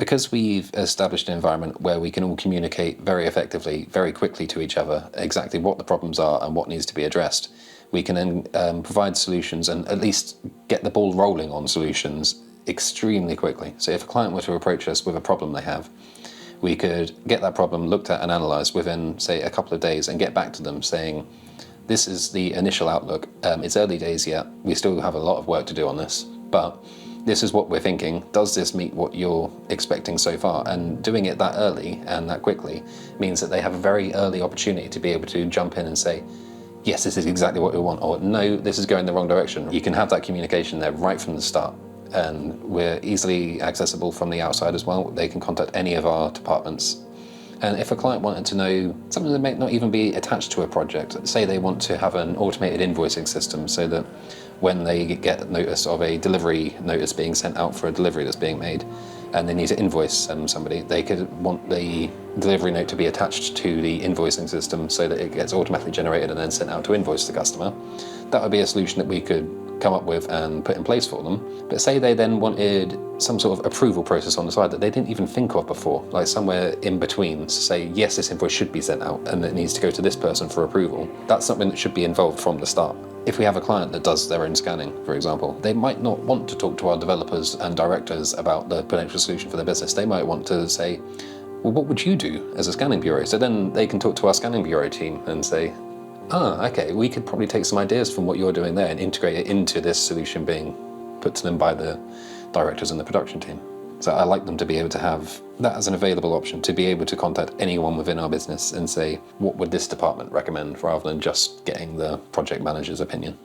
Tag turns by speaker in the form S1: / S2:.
S1: Because we've established an environment where we can all communicate very effectively, very quickly to each other, exactly what the problems are and what needs to be addressed, we can then provide solutions and at least get the ball rolling on solutions extremely quickly. So if a client were to approach us with a problem they have, we could get that problem looked at and analysed within, say, a couple of days and get back to them saying, this is the initial outlook. It's early days yet. We still have a lot of work to do on this, but this is what we're thinking. Does this meet what you're expecting so far? And doing it that early and that quickly means that they have a very early opportunity to be able to jump in and say, yes, this is exactly what we want, or no, this is going the wrong direction. You can have that communication there right from the start. And we're easily accessible from the outside as well. They can contact any of our departments. And if a client wanted to know something that may not even be attached to a project, say they want to have an automated invoicing system so that when they get notice of a delivery notice being sent out for a delivery that's being made, and they need to invoice somebody, they could want the delivery note to be attached to the invoicing system so that it gets automatically generated and then sent out to invoice the customer. That would be a solution that we could come up with and put in place for them. But say they then wanted some sort of approval process on the side that they didn't even think of before, like somewhere in between, to say, yes, this invoice should be sent out and it needs to go to this person for approval. That's something that should be involved from the start. If we have a client that does their own scanning, for example, they might not want to talk to our developers and directors about the potential solution for their business. They might want to say, well, what would you do as a scanning bureau? So then they can talk to our scanning bureau team and say, okay, we could probably take some ideas from what you're doing there and integrate it into this solution being put to them by the directors and the production team. So I like them to be able to have that as an available option, to be able to contact anyone within our business and say, what would this department recommend, rather than just getting the project manager's opinion.